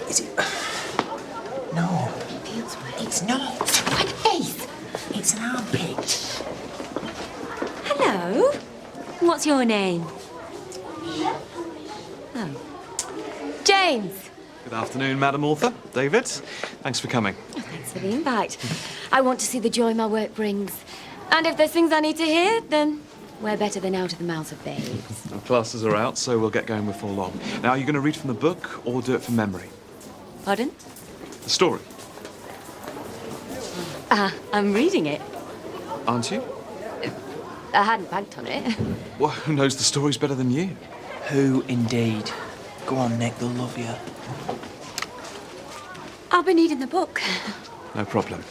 Is it? No. Feels wet. It's not. My face. It's an armpit. Hello. What's your name? Oh. James. Good afternoon, Madam Author. David, thanks for coming. Thanks for the invite. I want to see the joy my work brings. And if there's things I need to hear, then we're better than out of the mouths of babes. Our classes are out, so we'll get going before long. Now, are you going to read from the book or do it from memory? Pardon? The story. I'm reading it. Aren't you? I hadn't banked on it. Well, who knows the stories better than you? Who indeed? Go on, Nick, they'll love you. I'll be needing the book. No problem.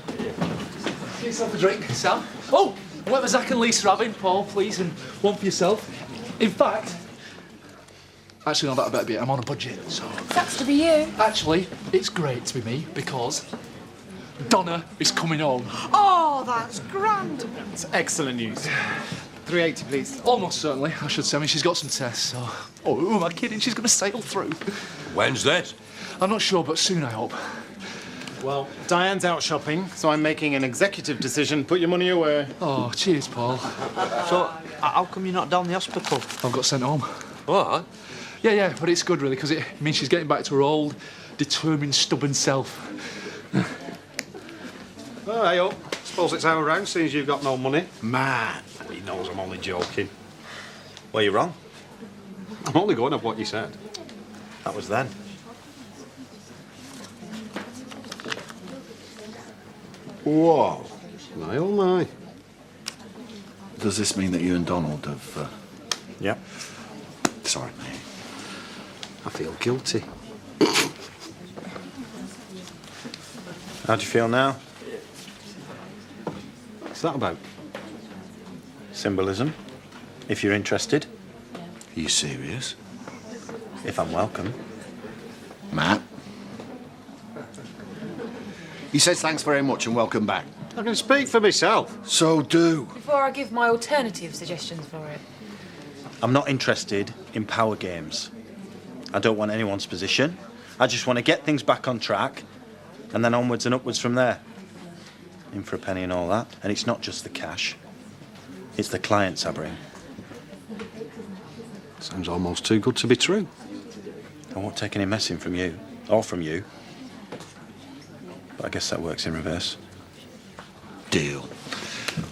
Get yourself a drink, Sam. Oh, whatever Zach and Lisa are having, Paul, please, and one for yourself. In fact, actually, no, that better be it. I'm on a budget, so... That's to be you. Actually, it's great to be me, because Donna is coming home. Oh, that's grand. It's excellent news. 380, please. Almost certainly, I should say. I mean, she's got some tests, so... Oh, who am I kidding? She's going to sail through. When's that? I'm not sure, but soon, I hope. Well, Diane's out shopping, so I'm making an executive decision. Put your money away. Oh, cheers, Paul. So, how come you're not down the hospital? I've got sent home. What? Yeah, but it's good, really, because it means she's getting back to her old, determined, stubborn self. Oh, hey up. Suppose it's our round, seeing as you've got no money. Man, he knows I'm only joking. Well, you're wrong. I'm only going off what you said. That was then. Whoa. My, oh my. Does this mean that you and Donald have... Yep. Sorry, mate. I feel guilty. How do you feel now? What's that about? Symbolism, if you're interested. Are you serious? If I'm welcome. Matt? He says thanks very much and welcome back. I can speak for myself. So do. Before I give my alternative suggestions for it. I'm not interested in power games. I don't want anyone's position. I just want to get things back on track and then onwards and upwards from there. In for a penny and all that. And it's not just the cash. It's the clients I bring. Sounds almost too good to be true. I won't take any messing from you. Or from you. But I guess that works in reverse. Deal.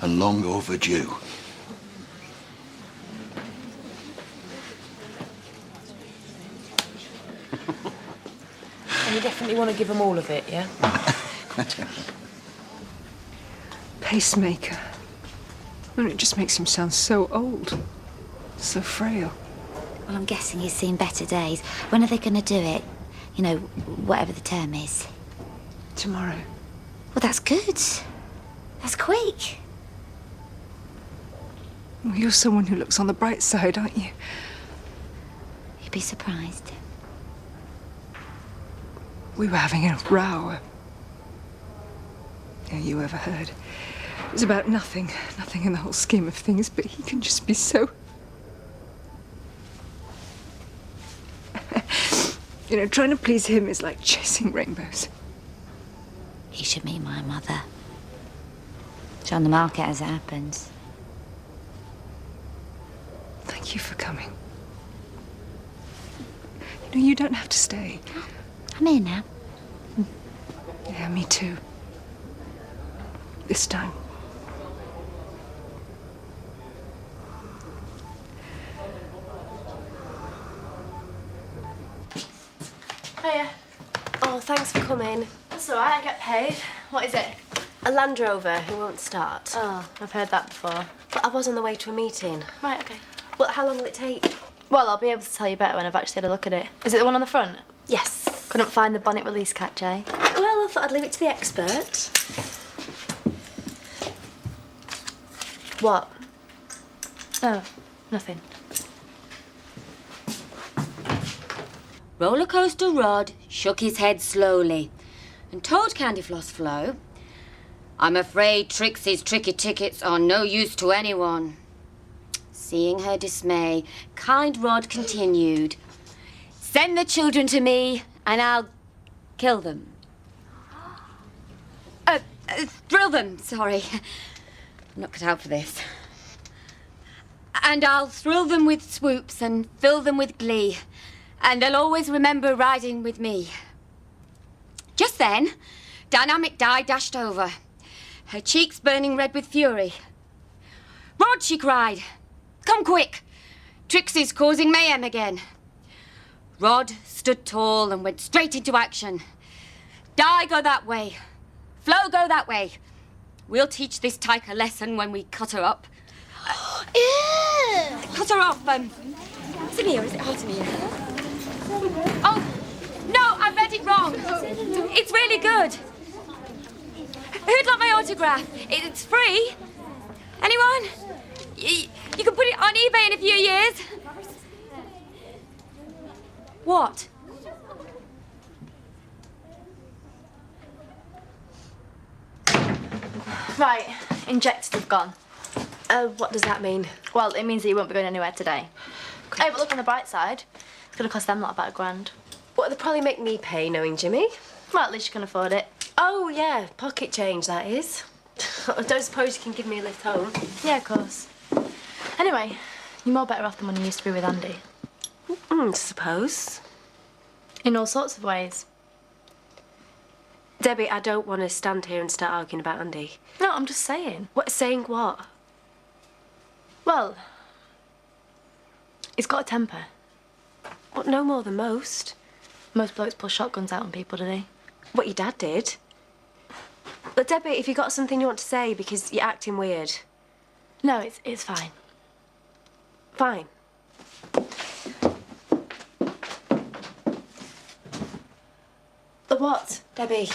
And long overdue. And you definitely want to give them all of it, yeah? Pacemaker. And it just makes him sound so old. So frail. Well, I'm guessing he's seen better days. When are they going to do it? You know, whatever the term is. Tomorrow. Well, that's good. That's quick. Well, you're someone who looks on the bright side, aren't you? You'd be surprised. We were having a row. Yeah, you ever heard? It was about nothing. Nothing in the whole scheme of things, but he can just be so... You know, trying to please him is like chasing rainbows. He should meet my mother. She's on the market as it happens. Thank you for coming. You know, you don't have to stay. I'm here now. Yeah, me too. This time. Hiya. Oh, thanks for coming. That's all right, I get paid. What is it? A Land Rover who won't start. Oh, I've heard that before. But I was on the way to a meeting. Right, okay. Well, how long will it take? Well, I'll be able to tell you better when I've actually had a look at it. Is it the one on the front? Yes. Couldn't find the bonnet release catch, eh? Well, I thought I'd leave it to the expert. What? Oh, nothing. Roller coaster Rod shook his head slowly and told Candyfloss Flo, "I'm afraid Trixie's tricky tickets are no use to anyone." Seeing her dismay, kind Rod continued, Send the children to me and I'll kill them. Thrill them, sorry. I'm not cut out for this. And I'll thrill them with swoops and fill them with glee. And they'll always remember riding with me. Just then, Dynamic Di dashed over, her cheeks burning red with fury. "Rod," she cried, "come quick. Trixie's causing mayhem again." Rod stood tall and went straight into action. "Di, go that way. Flo, go that way. We'll teach this tyke a lesson when we cut her up." Cut her off, Is it me or is it hot in here? Oh, no, I read it wrong. It's really good. Who'd like my autograph? It's free. Anyone? You can put it on eBay in a few years. What? Right, injected have gone. What does that mean? Well, it means that you won't be going anywhere today. Hey, but look on the bright side. It's going to cost them lot about £1,000. What, they'll probably make me pay, knowing Jimmy? Well, at least you can afford it. Oh, yeah, pocket change, that is. I don't suppose you can give me a lift home? Yeah, of course. Anyway, you're more better off than when you used to be with Andy. Suppose. In all sorts of ways. Debbie, I don't want to stand here and start arguing about Andy. No, I'm just saying. What, saying what? Well, he's got a temper. What, no more than most? Most blokes pull shotguns out on people, do they? What your dad did. But Debbie, if you got something you want to say because you're acting weird. No, it's fine. Fine. The what? Debbie.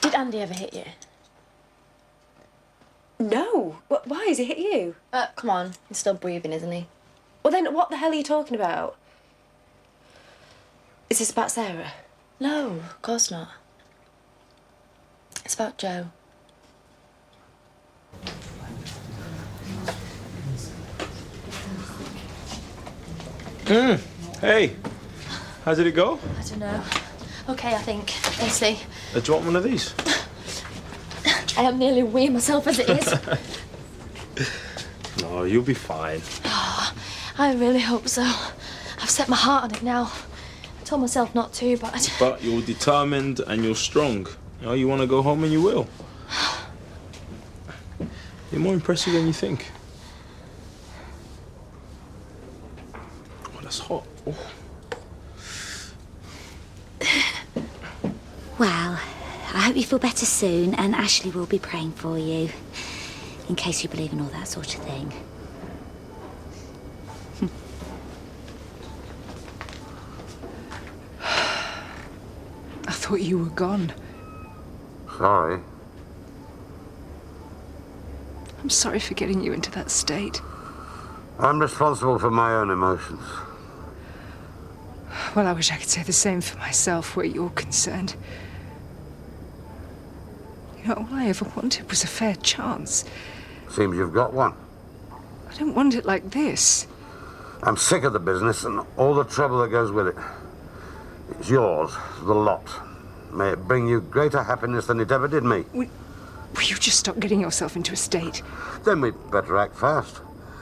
Did Andy ever hit you? No. Why has he hit you? Come on. He's still breathing, isn't he? Well, then what the hell are you talking about? Is this about Sarah? No, of course not. It's about Joe. Hey, how did it go? I don't know. Okay, I think. Let's see. Do you want one of these? I am nearly weeing myself as it is. No, you'll be fine. I really hope so. I've set my heart on it now. I told myself not to, but... But you're determined and you're strong. You know, you want to go home and you will. You're more impressive than you think. Oh, that's hot. Oh. Well, I hope you feel better soon, and Ashley will be praying for you, in case you believe in all that sort of thing. I thought you were gone. Sorry. I'm sorry for getting you into that state. I'm responsible for my own emotions. Well, I wish I could say the same for myself where you're concerned. You know, all I ever wanted was a fair chance. Seems you've got one. I don't want it like this. I'm sick of the business and all the trouble that goes with it. It's yours, the lot. May it bring you greater happiness than it ever did me. Will you just stop getting yourself into a state? Then we'd better act fast.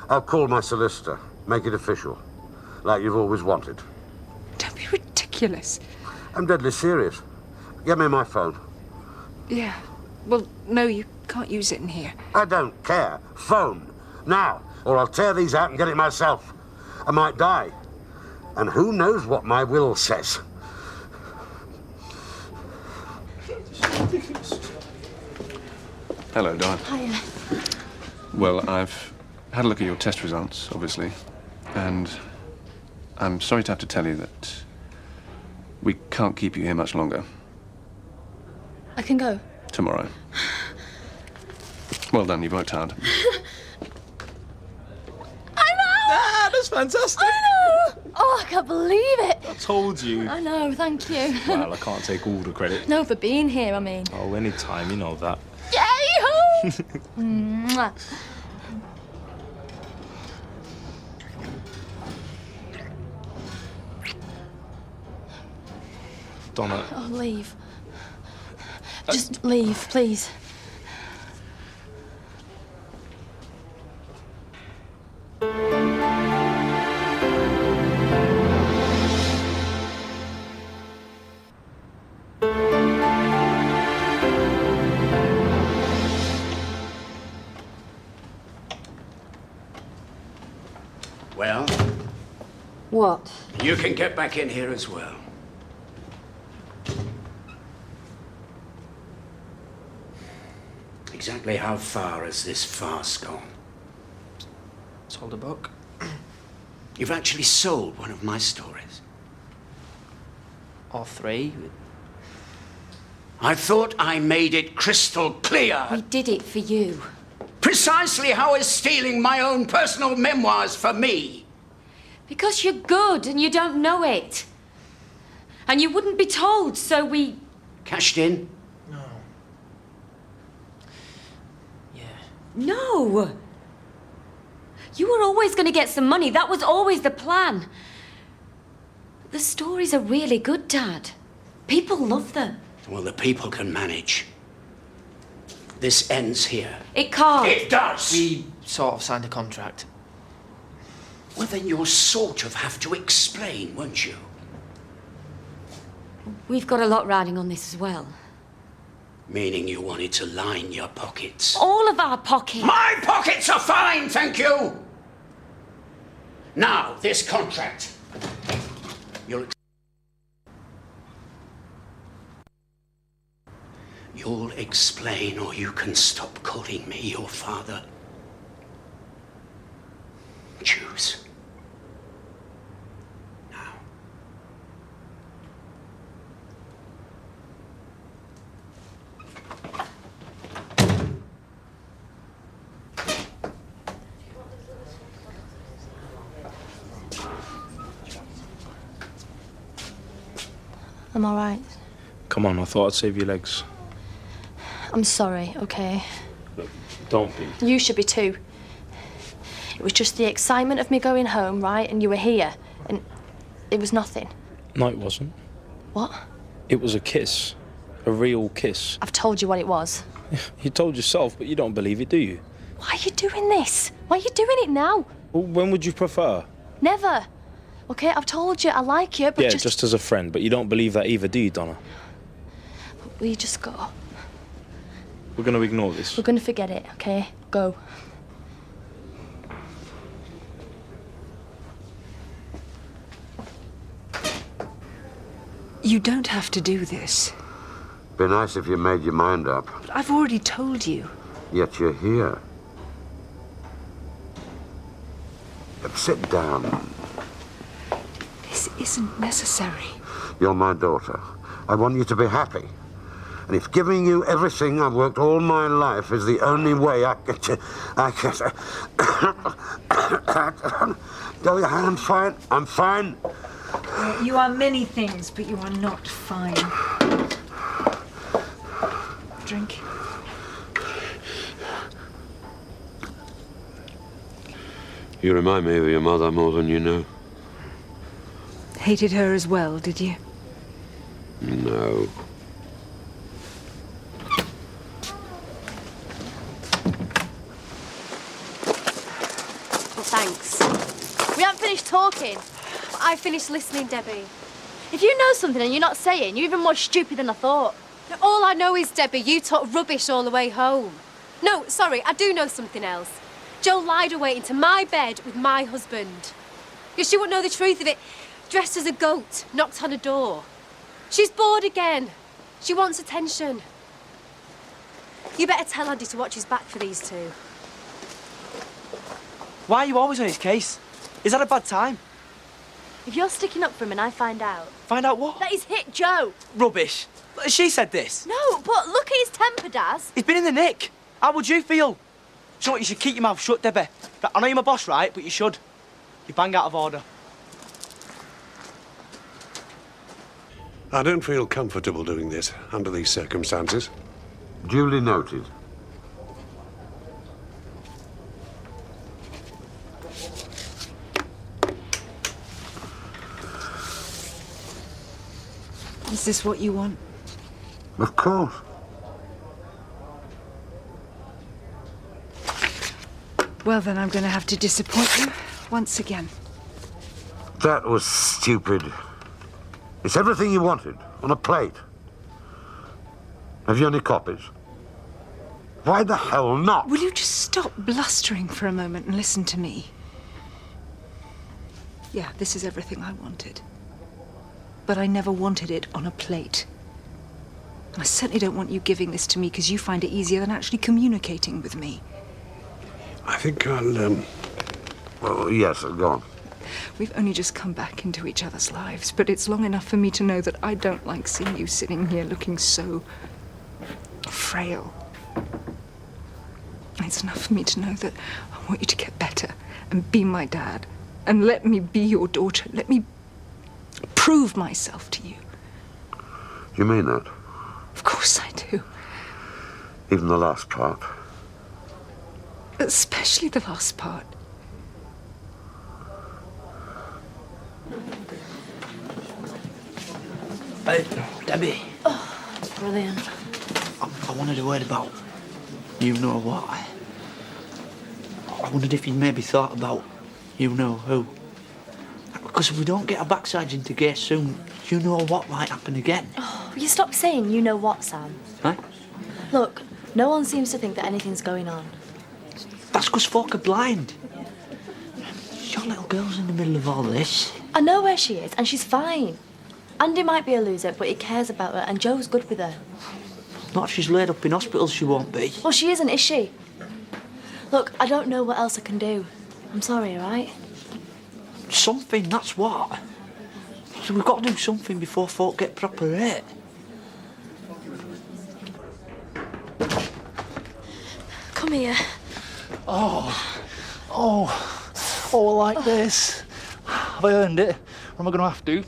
I'll call my solicitor, make it official, like you've always wanted. Don't be ridiculous. I'm deadly serious. Get me my phone. Yeah. Well, no, you can't use it in here. I don't care. Phone. Now, or I'll tear these out and get it myself. I might die. And who knows what my will says. Hello, Don. Hiya. Well, I've had a look at your test results, obviously, and I'm sorry to have to tell you that we can't keep you here much longer. I can go. Tomorrow. Well done, you've worked hard. I know! Ah, that's fantastic. I know! Oh, I can't believe it. I told you. I know, thank you. Well, I can't take all the credit. No, for being here, I mean. Oh, anytime, you know that. Yay-ho! Mwah. Donna. Oh, leave. Just leave, please. Well, What? you can get back in here as well. Exactly how far has this farce gone? Sold a book. You've actually sold one of my stories. Or 3. I thought I made it crystal clear. We did it for you. Precisely how is stealing my own personal memoirs for me? Because you're good and you don't know it. And you wouldn't be told, so we... Cashed in? No! You were always going to get some money. That was always the plan. The stories are really good, Dad. People love them. Well, the people can manage. This ends here. It can't. It does! We sort of signed a contract. Well, then you'll sort of have to explain, won't you? We've got a lot riding on this as well. Meaning you wanted to line your pockets. All of our pockets. My pockets are fine, thank you! Now, this contract. You'll explain, or you can stop calling me your father. Choose. I'm all right. Come on, I thought I'd save your legs. I'm sorry, okay? Look, don't be. You should be too. It was just the excitement of me going home, right? And you were here, and it was nothing. No, it wasn't. What? It was a kiss. A real kiss. I've told you what it was. You told yourself, but you don't believe it, do you? Why are you doing this? Why are you doing it now? Well, when would you prefer? Never. Okay, I've told you I like you, but Yeah, just as a friend, but you don't believe that either, do you, Donna? Will you just go? We're going to ignore this. We're going to forget it, okay? Go. You don't have to do this. Be nice if you made your mind up. But I've already told you. Yet you're here. Sit down. This isn't necessary. You're my daughter. I want you to be happy. And if giving you everything I've worked all my life is the only way I can... I'm fine. I'm fine. You are many things, but you are not fine. Drink. You remind me of your mother more than you know. Hated her as well, did you? No. Thanks. We haven't finished talking. I finished listening, Debbie. If you know something and you're not saying, you're even more stupid than I thought. All I know is, Debbie, you talk rubbish all the way home. No, sorry, I do know something else. Jo lied her way into my bed with my husband. Because she wouldn't know the truth of it. Dressed as a goat, knocked on a door. She's bored again. She wants attention. You better tell Andy to watch his back for these two. Why are you always on his case? Is that a bad time? If you're sticking up for him and I find out... Find out what? That he's hit Jo. Rubbish. She said this. No, but look at his temper, Daz. He's been in the nick. How would you feel? So you should keep your mouth shut, Debbie. I know you're my boss, right? But you should. You bang out of order. I don't feel comfortable doing this under these circumstances. Duly noted. Is this what you want? Of course. Well, then I'm going to have to disappoint you once again. That was stupid. It's everything you wanted, on a plate. Have you any copies? Why the hell not? Will you just stop blustering for a moment and listen to me? Yeah, this is everything I wanted. But I never wanted it on a plate. And I certainly don't want you giving this to me because you find it easier than actually communicating with me. I think I'll, Well, yes, go on. We've only just come back into each other's lives, but it's long enough for me to know that I don't like seeing you sitting here looking so frail. It's enough for me to know that I want you to get better and be my dad and let me be your daughter. Let me prove myself to you. You mean that? Of course I do. Even the last part? Especially the last part. Hey, Debbie. Oh, brilliant. I wanted a word about you know what. I wondered if you'd maybe thought about you know who. Because if we don't get our backsides into gear soon, you know what might happen again. Oh, will you stop saying you know what, Sam? Huh? Look, no one seems to think that anything's going on. That's because folk are blind. Your little girl's in the middle of all this. I know where she is, and she's fine. Andy might be a loser, but he cares about her, and Joe's good with her. Not if she's laid up in hospital, she won't be. Well, she isn't, is she? Look, I don't know what else I can do. I'm sorry, all right? Something, that's what. So we've got to do something before folk get proper hurt. Come here. Oh, like this. Have I earned it? Or am I going to have to?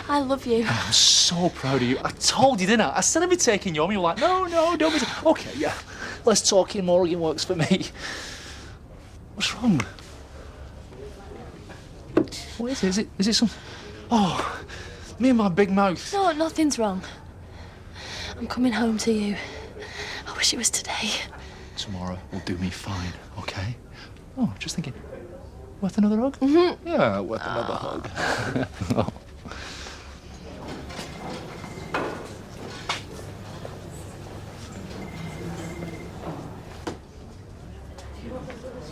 I love you. I'm so proud of you. I told you, didn't I? I said I'd be taking you home. You were like, no, don't be... OK, yeah. Less talking, more hugging works for me. What's wrong? What is it? Is it some... Oh, me and my big mouth. No, nothing's wrong. I'm coming home to you. I wish it was today. Tomorrow will do me fine, OK? Oh, just thinking. Worth another hug? Mm-hmm. Yeah, worth another hug. Oh.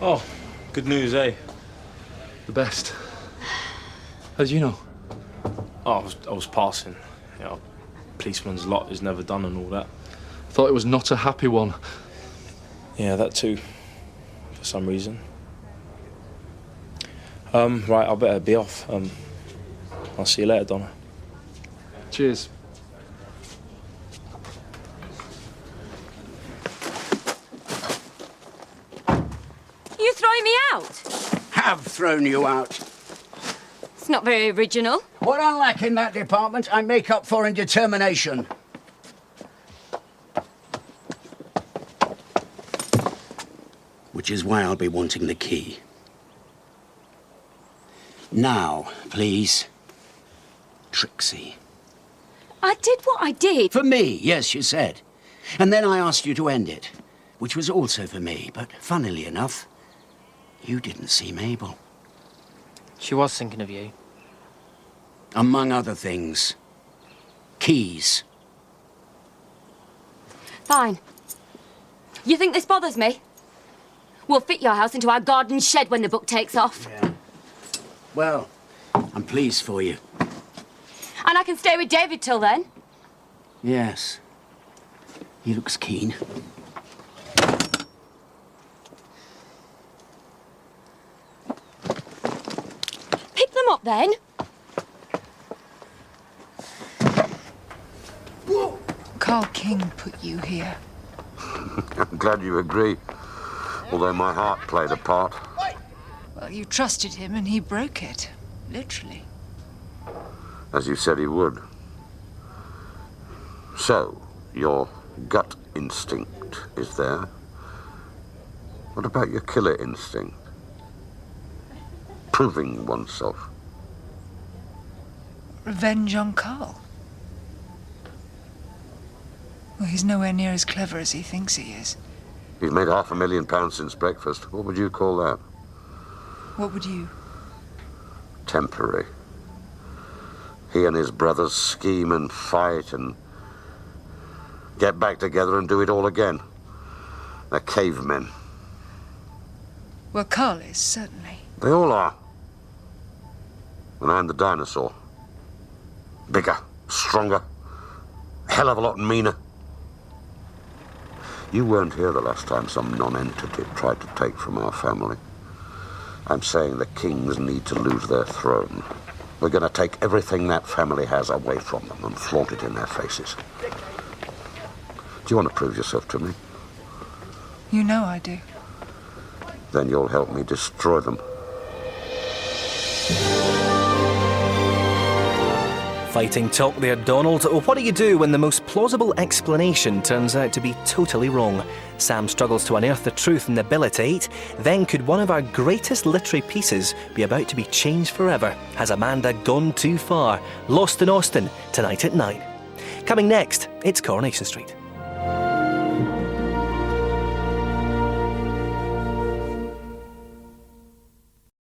Oh, good news, eh? The best. How did you know? Oh, I was passing. You know, policeman's lot is never done and all that. Thought it was not a happy one. Yeah, that too. For some reason. Right, I better be off. I'll see you later, Donna. Cheers. You throwing me out? Have thrown you out. It's not very original. What I lack in that department, I make up for in determination. Which is why I'll be wanting the key. Now, please, Trixie. I did what I did. For me, yes, you said. And then I asked you to end it, which was also for me, but funnily enough, you didn't see Mabel. She was thinking of you. Among other things. Keys. Fine. You think this bothers me? We'll fit your house into our garden shed when the book takes off. Yeah. Well, I'm pleased for you. And I can stay with David till then. Yes. He looks keen. Pick them up then. Carl King put you here. I'm glad you agree. Although my heart played a part. Well, you trusted him and he broke it. Literally. As you said he would. So, your gut instinct is there. What about your killer instinct? Proving oneself. Revenge on Carl? Well, he's nowhere near as clever as he thinks he is. He's made £500,000 since breakfast. What would you call that? What would you? Temporary. He and his brothers scheme and fight and get back together and do it all again. They're cavemen. Well, Carl is, certainly. They all are. And I'm the dinosaur. Bigger, stronger, a hell of a lot meaner. You weren't here the last time some non-entity tried to take from our family. I'm saying the kings need to lose their throne. We're going to take everything that family has away from them and flaunt it in their faces. Do you want to prove yourself to me? You know I do. Then you'll help me destroy them. Fighting talk there, Donald. What do you do when the most plausible explanation turns out to be totally wrong? Sam struggles to unearth the truth and debilitate. Then could one of our greatest literary pieces be about to be changed forever? Has Amanda gone too far? Lost in Austin, tonight at 9. Coming next, it's Coronation Street.